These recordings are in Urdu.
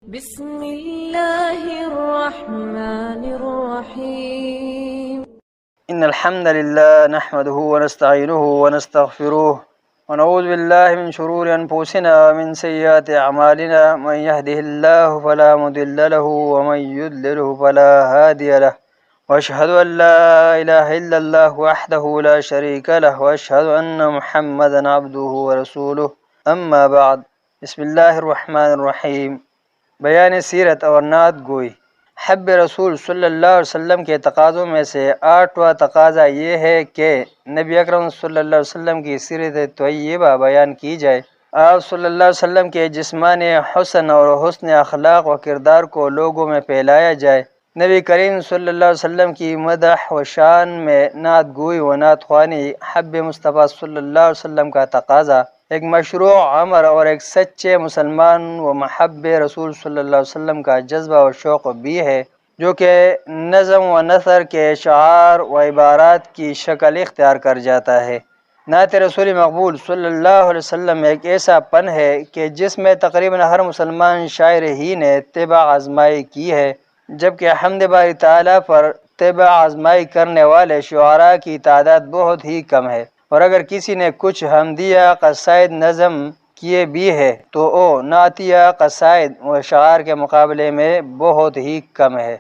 بسم الله الرحمن الرحيم. إن الحمد لله نحمده ونستعينه ونستغفره ونعوذ بالله من شرور أنفسنا ومن سيئات أعمالنا. من يهده الله فلا مضل له ومن يضلله فلا هادي له، وأشهد أن لا إله إلا الله وحده لا شريك له، وأشهد أن محمدا عبده ورسوله. أما بعد، بسم الله الرحمن الرحیم. بیان سیرت اور نعت گوئی. حب رسول صلی اللہ علیہ وسلم کے تقاضوں میں سے 8واں تقاضا یہ ہے کہ نبی اکرم صلی اللہ علیہ وسلم کی سیرت طیبہ بیان کی جائے. آپ صلی اللہ علیہ وسلم کے جسمانی حسن اور حسن اخلاق و کردار کو لوگوں میں پھیلایا جائے. نبی کریم صلی اللہ علیہ وسلم کی مدح و شان میں نعت گوئی و نعت خوانی حب مصطفیٰ صلی اللہ علیہ وسلم کا تقاضا ایک مشروع عمر اور ایک سچے مسلمان و محب رسول صلی اللہ علیہ وسلم کا جذبہ و شوق بھی ہے، جو کہ نظم و نثر کے اشعار و عبارات کی شکل اختیار کر جاتا ہے. نعت رسول مقبول صلی اللہ علیہ وسلم ایک ایسا پن ہے کہ جس میں تقریباً ہر مسلمان شاعر ہی نے طبع آزمائی کی ہے، جبکہ حمد باری تعالیٰ پر طبع آزمائی کرنے والے شعراء کی تعداد بہت ہی کم ہے، اور اگر کسی نے کچھ حمدیہ قصائد نظم کیے بھی ہے تو وہ نعتیہ قصائد و اشعار کے مقابلے میں بہت ہی کم ہے.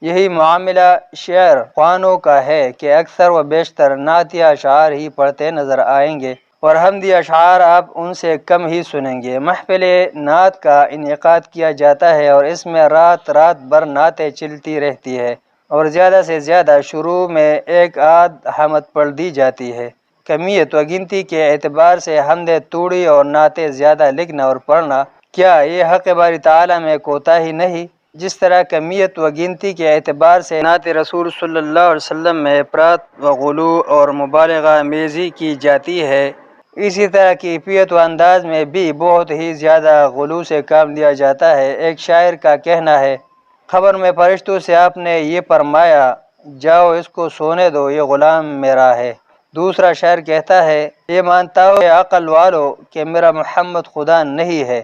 یہی معاملہ شعر خوانوں کا ہے کہ اکثر و بیشتر نعتیہ اشعار ہی پڑھتے نظر آئیں گے، اور حمدی اشعار آپ ان سے کم ہی سنیں گے. محفل نعت کا انعقاد کیا جاتا ہے اور اس میں رات بھر نعتیں چلتی رہتی ہے، اور زیادہ سے زیادہ شروع میں ایک آدھ حمد پڑھ دی جاتی ہے. کمیت و گنتی کے اعتبار سے حمد توڑی اور نعتیں زیادہ لکھنا اور پڑھنا، کیا یہ حق باری تعالیٰ میں کوتاہی نہیں؟ جس طرح کمیت و گنتی کے اعتبار سے نعت رسول صلی اللہ علیہ وسلم میں افراط و غلو اور مبالغہ میزی کی جاتی ہے، اسی طرح کیفیت و انداز میں بھی بہت ہی زیادہ غلو سے کام لیا جاتا ہے. ایک شاعر کا کہنا ہے، خبر میں فرشتوں سے آپ نے یہ فرمایا، جاؤ اس کو سونے دو، یہ غلام میرا ہے. دوسرا شاعر کہتا ہے، یہ مانتا ہو عقل والو کہ میرا محمد خدا نہیں ہے،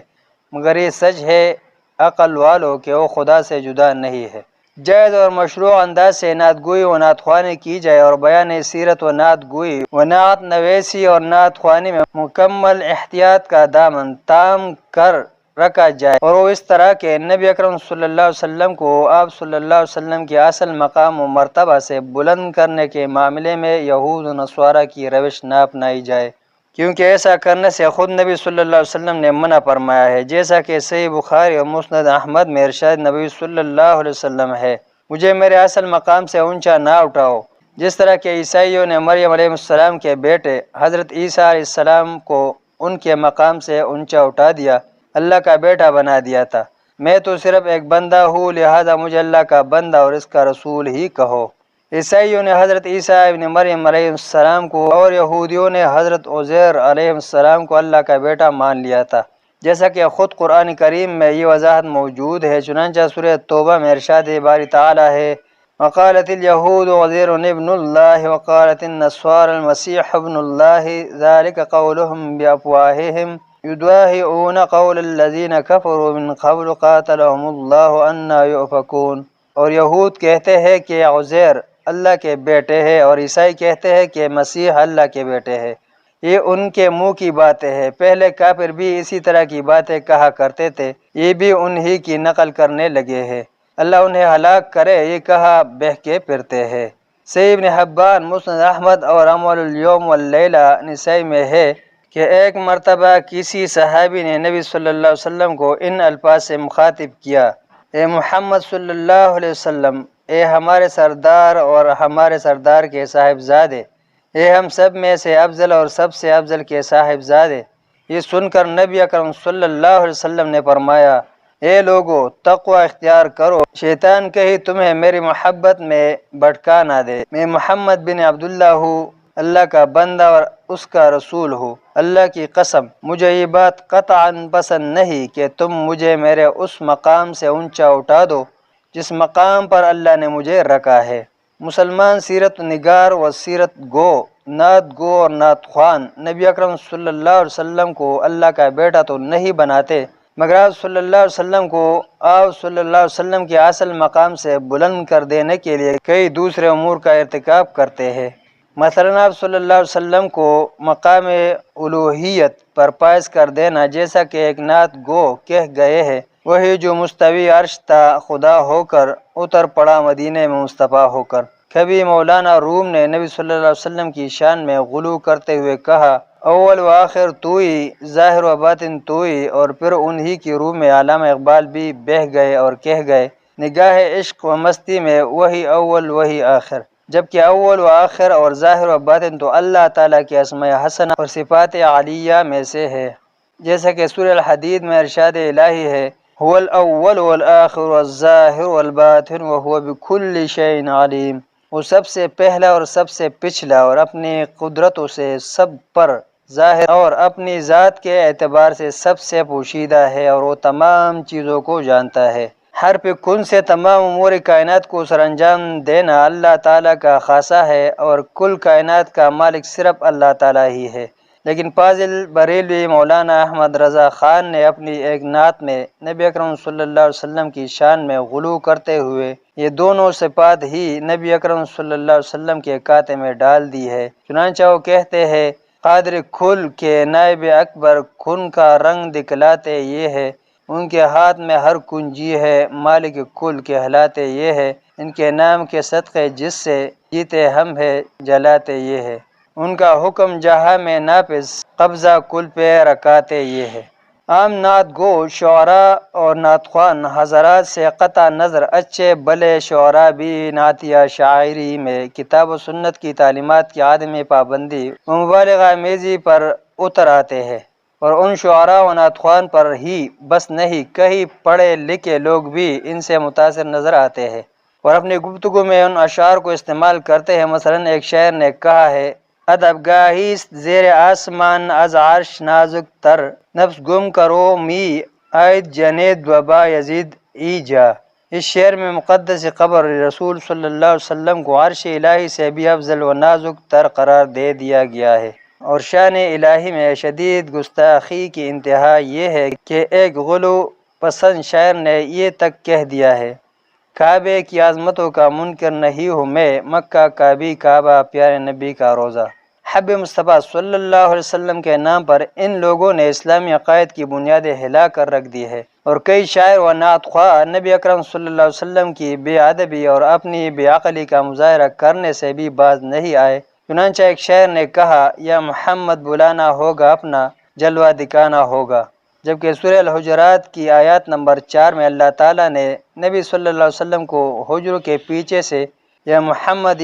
مگر یہ سچ ہے عقل والو کہ وہ خدا سے جدا نہیں ہے. جائز اور مشروع انداز سے نعت گوئی و نعت خوانی کی جائے، اور بیان سیرت و نعت گوئی و نعت نویسی اور نعت خوانی میں مکمل احتیاط کا دامن تام کر رکھا جائے، اور وہ اس طرح کہ نبی اکرم صلی اللہ علیہ وسلم کو آپ صلی اللہ علیہ وسلم کے اصل مقام و مرتبہ سے بلند کرنے کے معاملے میں یہود و نصارہ کی روش نہ اپنائی جائے، کیونکہ ایسا کرنے سے خود نبی صلی اللہ علیہ وسلم نے منع فرمایا ہے. جیسا کہ صحیح بخاری اور مسند احمد میں ارشاد نبی صلی اللہ علیہ وسلم ہے، مجھے میرے اصل مقام سے اونچا نہ اٹھاؤ. جس طرح کہ عیسائیوں نے مریم علیہ السلام کے بیٹے حضرت عیسیٰ علیہ السلام کو ان کے مقام سے اونچا اٹھا دیا، اللہ کا بیٹا بنا دیا تھا. میں تو صرف ایک بندہ ہوں، لہذا مجھے اللہ کا بندہ اور اس کا رسول ہی کہو. عیسائیوں نے حضرت عیسیٰ ابن مریم علیہ السلام کو اور یہودیوں نے حضرت عزیر علیہ السلام کو اللہ کا بیٹا مان لیا تھا، جیسا کہ خود قرآن کریم میں یہ وضاحت موجود ہے. چنانچہ سورہ توبہ میں ارشاد باری تعالیٰ ہے، وقالت اليهود عزير ابن الله وقالت النصارى المسيح ابن الله ذلك قولهم بأفواههم يضاهئون قول الذين كفروا من قبل قاتلهم الله أنى يؤفكون. اور یہود کہتے ہیں کہ عزیر اللہ کے بیٹے ہیں، اور عیسائی کہتے ہیں کہ مسیح اللہ کے بیٹے ہیں. یہ ان کے منہ کی باتیں ہیں. پہلے کافر بھی اسی طرح کی باتیں کہا کرتے تھے، یہ بھی انہی کی نقل کرنے لگے ہیں. اللہ انہیں ہلاک کرے، یہ کہا بہکے پھرتے ہیں. صحیح ابن حبان، مسند احمد اور اعمال الیوم واللیلہ نسائی میں ہے کہ ایک مرتبہ کسی صحابی نے نبی صلی اللہ علیہ وسلم کو ان الفاظ سے مخاطب کیا، اے محمد صلی اللہ علیہ وسلم، اے ہمارے سردار اور ہمارے سردار کے صاحبزادے، اے ہم سب میں سے افضل اور سب سے افضل کے صاحبزادے. یہ سن کر نبی اکرم صلی اللہ علیہ وسلم نے فرمایا، اے لوگو، تقوی اختیار کرو، شیطان کہیں تمہیں میری محبت میں بھٹکا نہ دے. میں محمد بن عبداللہ ہوں، اللہ کا بندہ اور اس کا رسول ہوں. اللہ کی قسم، مجھے یہ بات قطعاً پسند نہیں کہ تم مجھے میرے اس مقام سے اونچا اٹھا دو جس مقام پر اللہ نے مجھے رکھا ہے. مسلمان سیرت نگار و سیرت گو، نعت گو اور نعت خوان نبی اکرم صلی اللہ علیہ وسلم کو اللہ کا بیٹا تو نہیں بناتے، مگر آپ صلی اللہ علیہ وسلم کو آپ صلی اللہ علیہ وسلم کے اصل مقام سے بلند کر دینے کے لیے کئی دوسرے امور کا ارتکاب کرتے ہیں۔ مثلا آپ صلی اللہ علیہ وسلم کو مقام الوہیت پر فائز کر دینا، جیسا کہ ایک نعت گو کہہ گئے ہیں، وہی جو مستوی عرش تھا خدا ہو کر، اتر پڑا مدینے میں مصطفیٰ ہو کر۔ کبھی مولانا روم نے نبی صلی اللہ علیہ وسلم کی شان میں غلو کرتے ہوئے کہا، اول و آخر تو ہی، ظاہر و باطن تو ہی، اور پھر انہی کی روح میں علامہ اقبال بھی بہہ گئے اور کہہ گئے، نگاہ عشق و مستی میں وہی اول وہی آخر۔ جبکہ اول و آخر اور ظاہر و باطن تو اللہ تعالیٰ کے اسماء حسنہ اور صفات عالیہ میں سے ہے، جیسا کہ سورہ الحدید میں ارشاد الہی ہے، هو الاول والآخر والظاہر والباطن وهو بكل شيء علیم۔ وہ سب سے پہلا اور سب سے پچھلا، اور اپنی قدرتوں سے سب پر ظاہر اور اپنی ذات کے اعتبار سے سب سے پوشیدہ ہے، اور وہ تمام چیزوں کو جانتا ہے۔ حرف کن سے تمام امور کائنات کو سر انجام دینا اللہ تعالیٰ کا خاصہ ہے، اور کل کائنات کا مالک صرف اللہ تعالیٰ ہی ہے۔ لیکن فاضل بریلوی مولانا احمد رضا خان نے اپنی ایک نعت میں نبی اکرم صلی اللہ علیہ وسلم کی شان میں غلو کرتے ہوئے یہ دونوں صفات ہی نبی اکرم صلی اللہ علیہ وسلم کے کاتے میں ڈال دی ہے۔ چنانچہ وہ کہتے ہیں، قادر کھل کے نائب اکبر کھن کا رنگ دکھلاتے یہ ہے، ان کے ہاتھ میں ہر کنجی ہے، مالک کل کہلاتے یہ ہے، ان کے نام کے صدقے جس سے جیتے ہم ہے جلاتے یہ ہے، ان کا حکم جہاں میں نافذ قبضہ کل پہ رکاتے یہ ہے۔ عام نعت گو شعراء اور نعت خوان حضرات سے قطع نظر اچھے بھلے شعراء بھی نعتیہ شاعری میں کتاب و سنت کی تعلیمات کی عدم پابندی و مبالغہ آمیزی پر اتر آتے ہیں، اور ان شعراء و نعت خوان پر ہی بس نہیں، کئی پڑھے لکھے لوگ بھی ان سے متاثر نظر آتے ہیں اور اپنی گفتگو میں ان اشعار کو استعمال کرتے ہیں۔ مثلا ایک شاعر نے کہا ہے، ادب گاہیست زیر آسمان از عرش نازک تر، نفس گم کرو می آید جنید وبا یزید ایجا۔ اس شعر میں مقدس قبر رسول صلی اللہ علیہ وسلم کو عرش الہی سے بھی افضل و نازک تر قرار دے دیا گیا ہے، اور شان الہی میں شدید گستاخی کی انتہا یہ ہے کہ ایک غلو پسند شاعر نے یہ تک کہہ دیا ہے، کعبے کی عظمتوں کا منکر نہیں ہوں میں، مکہ کا بھی کعبہ پیارے نبی کا روزہ۔ حب مصطفیٰ صلی اللہ علیہ وسلم کے نام پر ان لوگوں نے اسلامی عقائد کی بنیادیں ہلا کر رکھ دی ہے، اور کئی شاعر و نعت خواہ نبی اکرم صلی اللہ علیہ وسلم کی بے ادبی اور اپنی بے عقلی کا مظاہرہ کرنے سے بھی باز نہیں آئے۔ چنانچہ ایک شاعر نے کہا، یا محمد بلانا ہوگا اپنا، جلوہ دکھانا ہوگا، جبکہ سورہ الحجرات کی آیات نمبر 4 میں اللہ تعالیٰ نے نبی صلی اللہ علیہ وسلم کو حجروں کے پیچھے سے یا محمد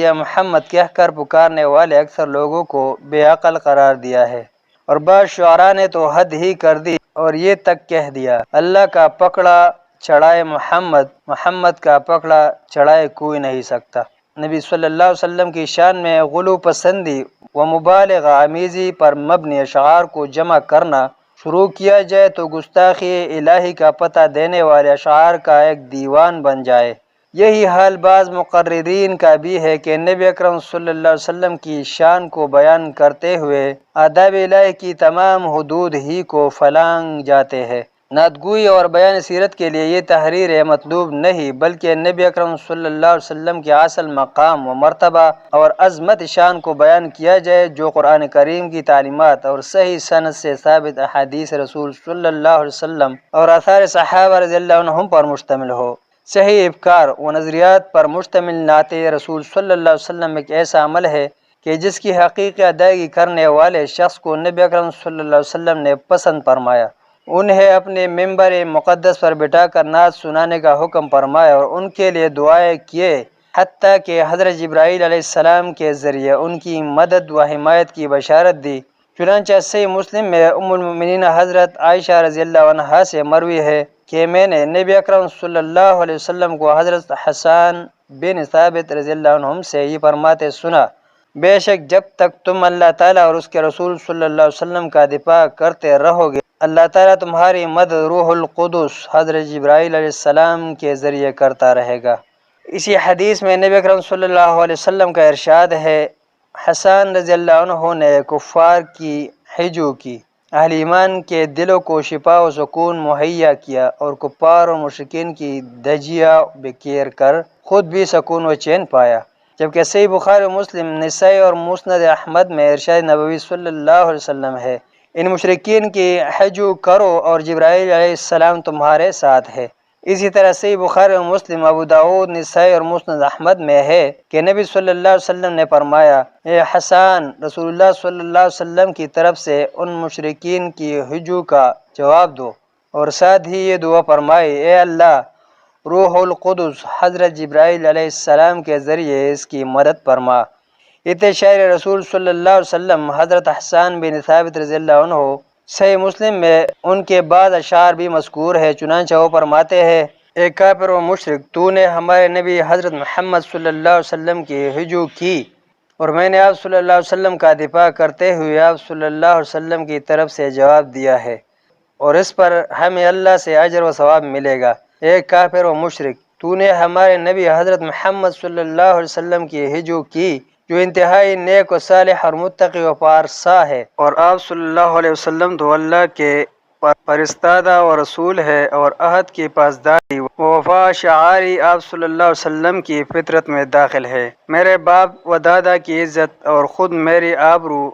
کہہ کر پکارنے والے اکثر لوگوں کو بے عقل قرار دیا ہے، اور بعض شعراء نے تو حد ہی کر دی اور یہ تک کہہ دیا، اللہ کا پکڑا چڑھائے محمد کا پکڑا چڑھائے کوئی نہیں سکتا۔ نبی صلی اللہ علیہ وسلم کی شان میں غلو پسندی و مبالغہ آمیزی پر مبنی اشعار کو جمع کرنا شروع کیا جائے تو گستاخی الہی کا پتہ دینے والے اشعار کا ایک دیوان بن جائے۔ یہی حال بعض مقررین کا بھی ہے کہ نبی اکرم صلی اللہ علیہ وسلم کی شان کو بیان کرتے ہوئے آداب الہی کی تمام حدود ہی کو پھلانگ جاتے ہیں۔ نعت گوئی اور بیان سیرت کے لیے یہ تحریر مطلوب نہیں، بلکہ نبی اکرم صلی اللہ علیہ وسلم کے اصل مقام و مرتبہ اور عظمت شان کو بیان کیا جائے، جو قرآن کریم کی تعلیمات اور صحیح سند سے ثابت احادیث رسول صلی اللہ علیہ وسلم اور آثار صحابہ رضی اللہ عنہم پر مشتمل ہو۔ صحیح افکار و نظریات پر مشتمل نعت رسول صلی اللہ علیہ وسلم ایک ایسا عمل ہے کہ جس کی حقیقی ادائیگی کرنے والے شخص کو نبی اکرم صلی اللہ علیہ وسلم نے پسند فرمایا، انہیں اپنے ممبر مقدس پر بٹھا کر نعت سنانے کا حکم فرمایا اور ان کے لیے دعائیں کیے، حتیٰ کہ حضرت جبرائیل علیہ السلام کے ذریعے ان کی مدد و حمایت کی بشارت دی۔ چنانچہ صحیح مسلم میں ام المؤمنین حضرت عائشہ رضی اللہ عنہا سے مروی ہے کہ میں نے نبی اکرم صلی اللہ علیہ وسلم کو حضرت حسان بن ثابت رضی اللہ عنہم سے یہ فرماتے سنا، بے شک جب تک تم اللہ تعالیٰ اور اس کے رسول صلی اللہ علیہ وسلم کا دفاع کرتے رہو گے، اللہ تعالیٰ تمہاری مدد روح القدس حضرت جبرائیل علیہ السلام کے ذریعے کرتا رہے گا۔ اسی حدیث میں نبی اکرم صلی اللہ علیہ وسلم کا ارشاد ہے، حسان رضی اللہ عنہ نے کفار کی ہجو کی، اہل ایمان کے دلوں کو شفا و سکون مہیا کیا اور کفار اور مشرکین کی دھجیاں بکھیر کر خود بھی سکون و چین پایا۔ جبکہ صحیح بخاری و مسلم، نسائی اور مسند احمد میں ارشاد نبوی صلی اللہ علیہ وسلم ہے، ان مشرکین کی حجو کرو اور جبرائیل علیہ السلام تمہارے ساتھ ہے۔ اسی طرح صحیح بخاری و مسلم، ابو داؤد، نسائی اور مسند احمد میں ہے کہ نبی صلی اللہ علیہ وسلم نے فرمایا، اے حسان، رسول اللہ صلی اللہ علیہ وسلم کی طرف سے ان مشرکین کی حجو کا جواب دو، اور ساتھ ہی یہ دعا فرمائی، اے اللہ، روح القدس حضرت جبرائیل علیہ السلام کے ذریعے اس کی مدد فرما۔ اتنے شاعر رسول صلی اللہ علیہ وسلم حضرت حسان بن ثابت رضی اللہ عنہ، صحیح مسلم میں ان کے بعض اشعار بھی مذکور ہے، چنانچہ وہ فرماتے ہیں، اے کافر و مشرک، تو نے ہمارے نبی حضرت محمد صلی اللہ علیہ وسلم کی حجو کی، اور میں نے آپ صلی اللہ علیہ وسلم کا دفاع کرتے ہوئے آپ صلی اللہ علیہ وسلم کی طرف سے جواب دیا ہے، اور اس پر ہمیں اللہ سے اجر و ثواب ملے گا۔ اے کافر و مشرک، تو نے ہمارے نبی حضرت محمد صلی اللہ علیہ وسلم کی حجو کی، جو انتہائی نیک و صالح اور متقی و پارسا ہے، اور آپ صلی اللہ علیہ وسلم تو اللہ کے فرستادہ و رسول ہے، اور عہد کی پاسداری و وفا شعاری آپ صلی اللہ علیہ وسلم کی فطرت میں داخل ہے۔ میرے باپ و دادا کی عزت اور خود میری آبرو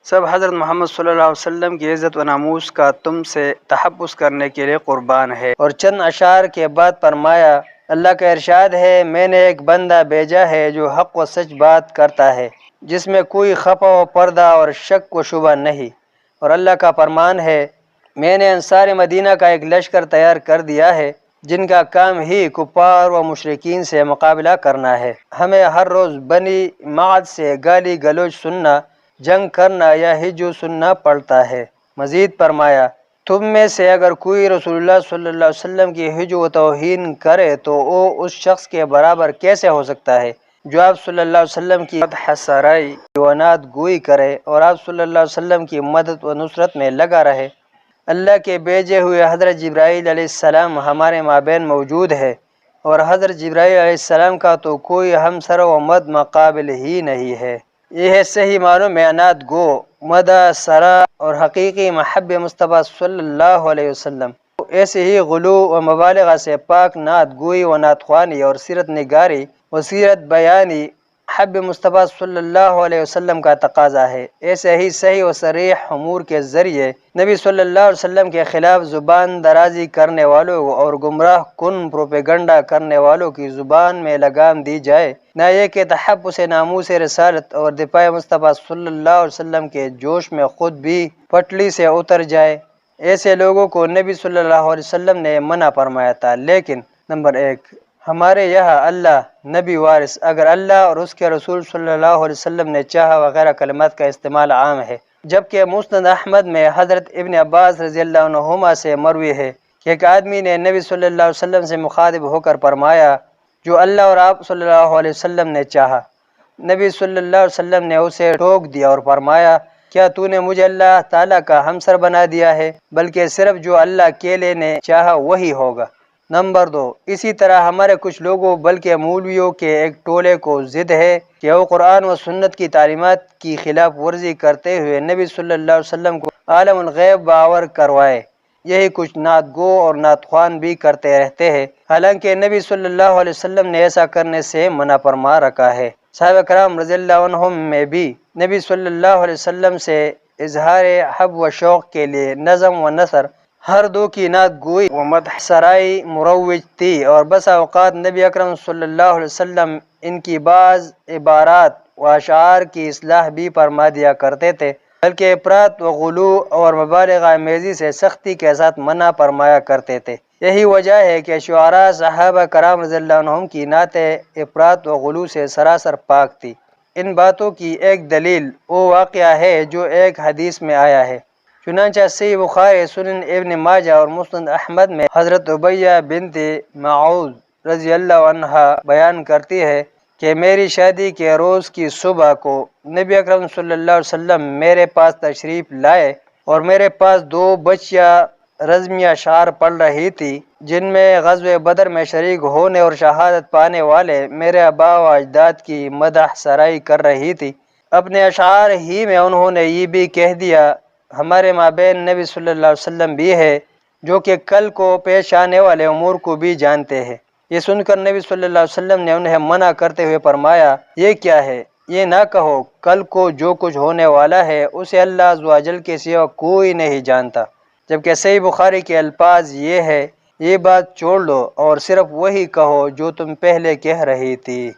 سب حضرت محمد صلی اللہ علیہ وسلم کی عزت و ناموس کا تم سے تحفظ کرنے کے لیے قربان ہے۔ اور چند اشعار کے بعد فرمایا، اللہ کا ارشاد ہے، میں نے ایک بندہ بھیجا ہے جو حق و سچ بات کرتا ہے، جس میں کوئی خفا و پردہ اور شک و شبہ نہیں، اور اللہ کا فرمان ہے، میں نے انصار مدینہ کا ایک لشکر تیار کر دیا ہے جن کا کام ہی کفار و مشرکین سے مقابلہ کرنا ہے۔ ہمیں ہر روز بنی معد سے گالی گلوچ سننا، جنگ کرنا یا ہجو سننا پڑتا ہے۔ مزید فرمایا، تم میں سے اگر کوئی رسول اللہ صلی اللہ علیہ وسلم کی ہجو و توہین کرے تو وہ اس شخص کے برابر کیسے ہو سکتا ہے جو آپ صلی اللہ علیہ وسلم کی مدح سرائی و نعت گوئی کرے اور آپ صلی اللہ علیہ وسلم کی مدد و نصرت میں لگا رہے۔ اللہ کے بھیجے ہوئے حضرت جبرائیل علیہ السلام ہمارے مابین موجود ہے، اور حضرت جبرائیل علیہ السلام کا تو کوئی ہمسر و مد مقابل ہی نہیں ہے۔ یہ ہے صحیح معنوں میں نعت گو، مدح سرا اور حقیقی محب مصطفیٰ صلی اللہ علیہ وسلم۔ ایسے ہی غلو و مبالغہ سے پاک نعت گوئی و نعت خوانی اور سیرت نگاری و سیرت بیانی حب مصطفیٰ صلی اللہ علیہ وسلم کا تقاضا ہے۔ ایسے ہی صحیح و صریح امور کے ذریعے نبی صلی اللہ علیہ وسلم کے خلاف زبان درازی کرنے والوں اور گمراہ کن پروپیگنڈا کرنے والوں کی زبان میں لگام دی جائے، نہ یہ کہ تحفظ ناموس رسالت اور دفاع مصطفیٰ صلی اللہ علیہ وسلم کے جوش میں خود بھی پٹلی سے اتر جائے۔ ایسے لوگوں کو نبی صلی اللہ علیہ وسلم نے منع فرمایا تھا، لیکن نمبر 1، ہمارے یہاں اللہ، نبی وارث، اگر اللہ اور اس کے رسول صلی اللہ علیہ وسلم نے چاہا وغیرہ کلمات کا استعمال عام ہے۔ جبکہ مسند احمد میں حضرت ابن عباس رضی اللہ عنہما سے مروی ہے کہ ایک آدمی نے نبی صلی اللہ علیہ وسلم سے مخاطب ہو کر فرمایا، جو اللہ اور آپ صلی اللہ علیہ وسلم نے چاہا۔ نبی صلی اللہ علیہ وسلم نے اسے ٹوک دیا اور فرمایا، کیا تو نے مجھے اللہ تعالیٰ کا ہمسر بنا دیا ہے؟ بلکہ صرف جو اللہ اکیلے نے چاہا وہی ہوگا۔ نمبر 2، اسی طرح ہمارے کچھ لوگوں بلکہ مولویوں کے ایک ٹولے کو ضد ہے کہ وہ قرآن و سنت کی تعلیمات کی خلاف ورزی کرتے ہوئے نبی صلی اللہ علیہ وسلم کو عالم الغیب باور کروائے۔ یہی کچھ نعت گو اور نعت خوان بھی کرتے رہتے ہیں، حالانکہ نبی صلی اللہ علیہ وسلم نے ایسا کرنے سے منع فرما رکھا ہے۔ صحابہ کرام رضی اللہ عنہم میں بھی نبی صلی اللہ علیہ وسلم سے اظہار حب و شوق کے لیے نظم و نثر ہر دو کی نعت گوئی و مدح سرائی مروج تھی، اور بسا اوقات نبی اکرم صلی اللہ علیہ وسلم ان کی بعض عبارات و اشعار کی اصلاح بھی فرما دیا کرتے تھے، بلکہ افراط و غلو اور مبالغہ آمیزی سے سختی کے ساتھ منع فرمایا کرتے تھے۔ یہی وجہ ہے کہ شعراء صحابہ کرام رضی اللہ عنہم کی نعتیں افراط و غلو سے سراسر پاک تھی۔ ان باتوں کی ایک دلیل وہ واقعہ ہے جو ایک حدیث میں آیا ہے، چنانچہ صحیح بخاری، سنن ابن ماجہ اور مسند احمد میں حضرت عبیہ بنت معوذ رضی اللہ عنہا بیان کرتی ہے کہ میری شادی کے روز کی صبح کو نبی اکرم صلی اللہ علیہ وسلم میرے پاس تشریف لائے، اور میرے پاس 2 بچیاں رزمی اشعار پڑھ رہی تھی، جن میں غزوہ بدر میں شریک ہونے اور شہادت پانے والے میرے آبا و اجداد کی مدح سرائی کر رہی تھی۔ اپنے اشعار ہی میں انہوں نے یہ بھی کہہ دیا، ہمارے مابین نبی صلی اللہ علیہ وسلم بھی ہے جو کہ کل کو پیش آنے والے امور کو بھی جانتے ہیں۔ یہ سن کر نبی صلی اللہ علیہ وسلم نے انہیں منع کرتے ہوئے فرمایا، یہ کیا ہے؟ یہ نہ کہو کل کو جو کچھ ہونے والا ہے اسے اللہ عز و جل کے سوا کوئی نہیں جانتا، جبکہ صحیح بخاری کے الفاظ یہ ہے، یہ بات چھوڑ دو اور صرف وہی کہو جو تم پہلے کہہ رہی تھی۔